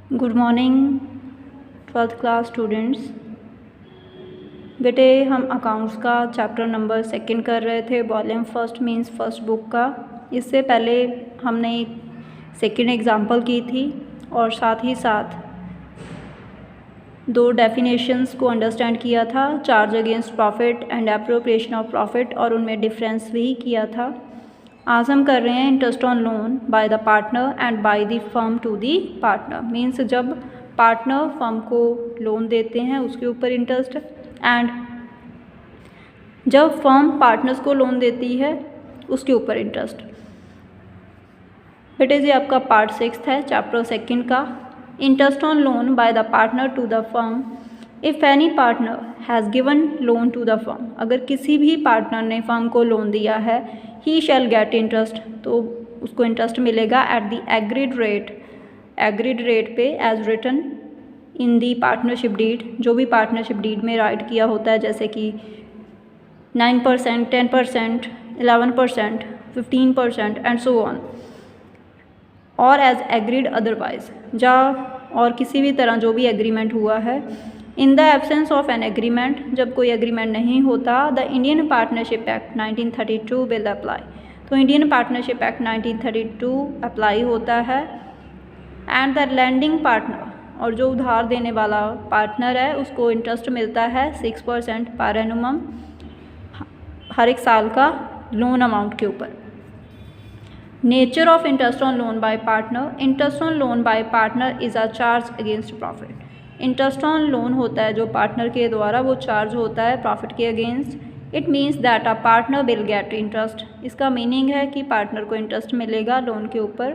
Good morning 12th class students. बेटे हम accounts का चैप्टर नंबर 2 कर रहे थे, volume first means first book का। इससे पहले हमने एक सेकेंड एग्जाम्पल की थी और साथ ही साथ 2 डेफिनेशंस को अंडरस्टैंड किया था, charge against profit and appropriation of profit, और उनमें डिफरेंस भी किया था। आज हम कर रहे हैं interest on loan by the partner and by the firm to the partner. Means जब पार्टनर फर्म को लोन देते हैं उसके ऊपर इंटरेस्ट, एंड जब फर्म पार्टनर्स को लोन देती है उसके ऊपर इंटरेस्ट। बेटे जी आपका पार्ट 6 है चैप्टर 2 का, interest on loan by the partner to the firm. If any partner has given loan to the firm, अगर किसी भी पार्टनर ने फर्म को लोन दिया है, ही शैल गेट इंटरेस्ट, तो उसको इंटरेस्ट मिलेगा एट द एग्रीड रेट पे as written in the partnership deed, जो भी पार्टनरशिप डीड में राइट किया होता है, जैसे कि 9%, 10%, 11%, 15% एंड सो ऑन, और एज एग्रीड अदरवाइज, और किसी भी तरह जो भी एग्रीमेंट हुआ है। In the absence of an agreement, जब कोई एग्रीमेंट नहीं होता, the Indian partnership act 1932 will apply, तो इंडियन पार्टनरशिप एक्ट 1932 अप्लाई होता है। एंड द लैंडिंग पार्टनर, और जो उधार देने वाला पार्टनर है उसको इंटरेस्ट मिलता है 6% पर एनुमम हर एक साल का लोन अमाउंट के ऊपर। Nature of interest on loan by partner, interest on loan by partner is a charge against profit. Interest on loan होता है जो पार्टनर के द्वारा वो चार्ज होता है प्रॉफिट के against. It means that a partner will get interest, इसका मीनिंग है कि पार्टनर को इंटरेस्ट मिलेगा लोन के ऊपर,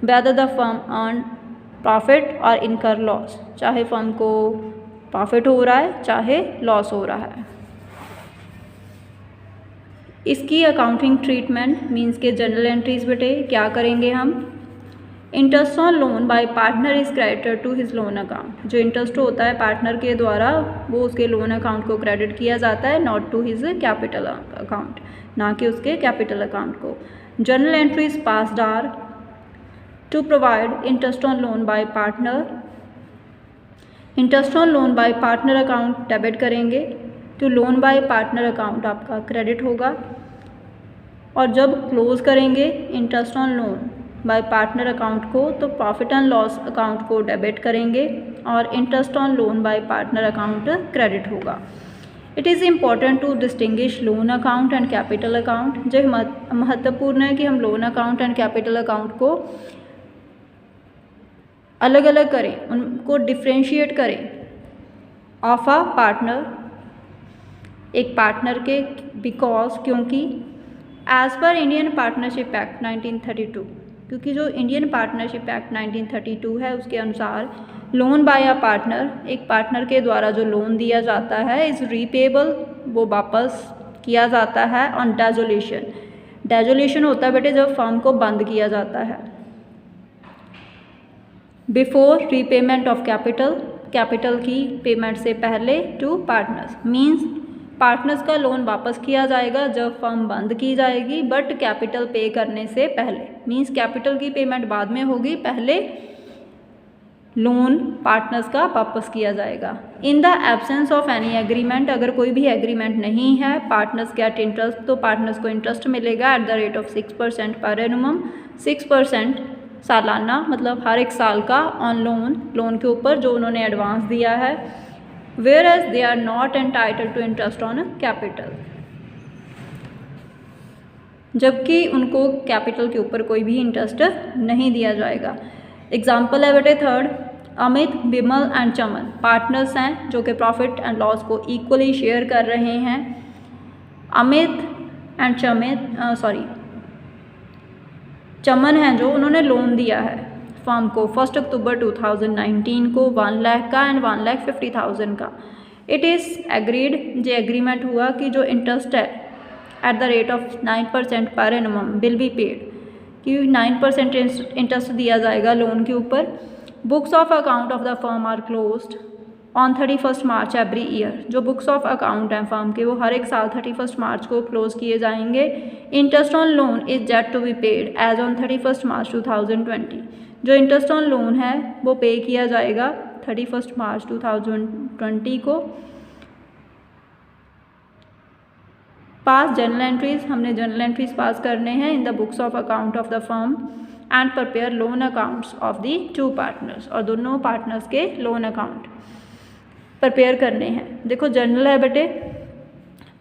whether the firm earn profit और इनकर लॉस, चाहे फर्म को प्रॉफिट हो रहा है चाहे लॉस हो रहा है। इसकी अकाउंटिंग ट्रीटमेंट मीन्स के जनरल एंट्रीज बेटे क्या करेंगे हम। Interest on loan by partner is credited to his loan account, जो इंटरेस्ट होता है पार्टनर के द्वारा वो उसके लोन अकाउंट को क्रेडिट किया जाता है, not to his capital account, ना कि उसके कैपिटल अकाउंट को। Journal entries passed are to provide interest on loan by partner, interest on loan by partner account debit करेंगे, तो लोन बाय पार्टनर अकाउंट आपका क्रेडिट होगा। और जब क्लोज करेंगे interest on loan by partner account को, तो प्रॉफिट एंड लॉस अकाउंट को डेबिट करेंगे और interest on loan by partner account credit होगा। It is important to distinguish loan account and capital account, जो महत्वपूर्ण है कि हम loan account and capital account को अलग अलग करें, उनको डिफ्रेंशिएट करें ऑफ अ पार्टनर, एक पार्टनर के, बिकॉज क्योंकि as per Indian partnership act 1932, क्योंकि जो इंडियन पार्टनरशिप एक्ट 1932 है उसके अनुसार लोन बाय अ पार्टनर, एक पार्टनर के द्वारा जो लोन दिया जाता है, इज़ रीपेबल, वो वापस किया जाता है ऑन डेजोल्यूशन। डेजोल्यूशन होता है बेटे जब फर्म को बंद किया जाता है, before repayment of capital, capital की पेमेंट से पहले, टू पार्टनर्स, मीन्स पार्टनर्स का लोन वापस किया जाएगा जब फर्म बंद की जाएगी, बट कैपिटल पे करने से पहले, मीन्स कैपिटल की पेमेंट बाद में होगी, पहले लोन पार्टनर्स का वापस किया जाएगा। In the absence of any agreement, अगर कोई भी एग्रीमेंट नहीं है, पार्टनर्स गेट इंटरेस्ट, तो पार्टनर्स को इंटरेस्ट मिलेगा एट द रेट ऑफ 6% पर एनुमम, 6% सालाना, मतलब हर एक साल का, ऑन लोन के ऊपर जो उन्होंने एडवांस दिया है। whereas they are not entitled to interest on capital, जबकि उनको कैपिटल के ऊपर कोई भी इंटरेस्ट नहीं दिया जाएगा। एग्जाम्पल है बेटे third, Amit, Bimal and Chaman partners हैं जो कि प्रॉफिट एंड लॉस को इक्वली शेयर कर रहे हैं। अमित एंड चमन हैं जो उन्होंने लोन दिया है फर्म को 1 अक्टूबर 2019 को 1 लाख का एंड 1,50,000 का। इट इज़ एग्रीड, जो एग्रीमेंट हुआ कि जो इंटरेस्ट है एट द रेट ऑफ 9% पर एनुमम विल बी पेड, कि 9% इंटरेस्ट दिया जाएगा लोन के ऊपर। Books of account of the firm are closed on 31 March every year, जो बुक्स ऑफ अकाउंट हैं फर्म के वो हर एक साल 31 मार्च को क्लोज किए जाएंगे। Interest on loan is yet to be paid as on 31 March 2020, जो इंटरेस्ट ऑन लोन है वो पे किया जाएगा 31 मार्च 2020 को। पास जर्नल एंट्रीज, हमने जर्नल एंट्रीज पास करने हैं in the books of account of the firm and prepare loan accounts of the 2 partners, और दोनों पार्टनर्स के लोन अकाउंट प्रिपेयर करने हैं। देखो जर्नल है बेटे,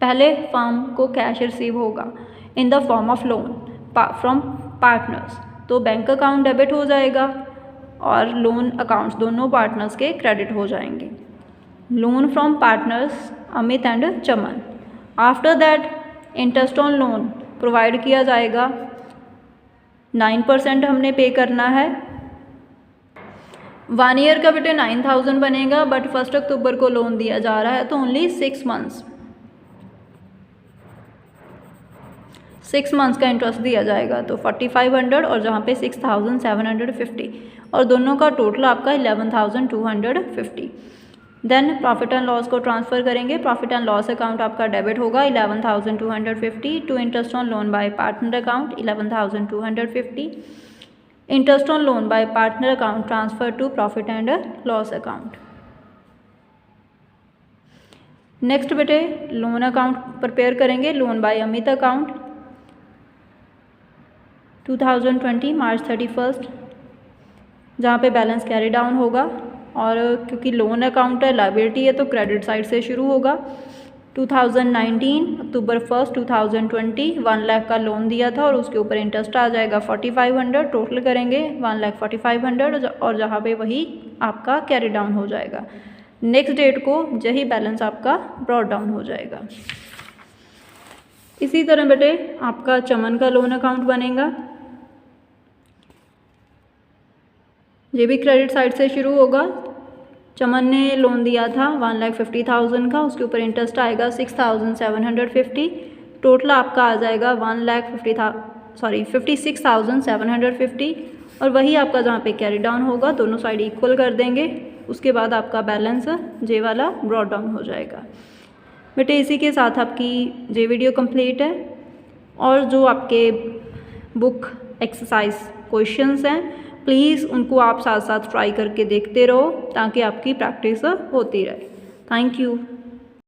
पहले फर्म को कैश रिसीव होगा in the form of loan from partners, तो बैंक अकाउंट डेबिट हो जाएगा और लोन अकाउंट्स दोनों पार्टनर्स के क्रेडिट हो जाएंगे। Loan from partners Amit and Chaman. After that interest on loan provide किया जाएगा, 9% हमने पे करना है। 1 ईयर का बेटे 9000 बनेगा, बट 1 अक्टूबर को लोन दिया जा रहा है तो ओनली 6 मंथ्स, 6 मंथ्स का इंटरेस्ट दिया जाएगा, तो 4500 और जहाँ पे 6750, और दोनों का टोटल आपका 11250। देन प्रॉफिट एंड लॉस को ट्रांसफ़र करेंगे। प्रॉफिट एंड लॉस अकाउंट आपका डेबिट होगा 11250 to interest on loan by partner account 11250। Interest on loan by partner account transfer to profit and loss account. Next बेटे loan account prepare करेंगे, loan by Amit account 2020 March 31, जहाँ पे balance carry down होगा, और क्योंकि loan account है liability है तो क्रेडिट साइड से शुरू होगा। 2019 अक्टूबर 1, 2020 1 लाख का लोन दिया था और उसके ऊपर इंटरेस्ट आ जाएगा 4500, टोटल करेंगे 1,45,500, और जहाँ पे वही आपका कैरी डाउन हो जाएगा। नेक्स्ट डेट को यही बैलेंस आपका ब्रॉट डाउन हो जाएगा। इसी तरह बेटे आपका चमन का लोन अकाउंट बनेगा, ये भी क्रेडिट साइड से शुरू होगा। चमन ने लोन दिया था 1,50,000 का, उसके ऊपर इंटरेस्ट आएगा 6,750, टोटल आपका आ जाएगा 56,750, और वही आपका जहाँ पे कैरी डाउन होगा दोनों साइड इक्वल कर देंगे, उसके बाद आपका बैलेंस जे वाला ब्रॉट डाउन हो जाएगा। बेटे इसी के साथ आपकी जे वीडियो कंप्लीट है, और जो आपके बुक एक्सरसाइज क्वेश्चंस हैं प्लीज़ उनको आप साथ साथ ट्राई करके देखते रहो ताकि आपकी प्रैक्टिस होती रहे। Thank you.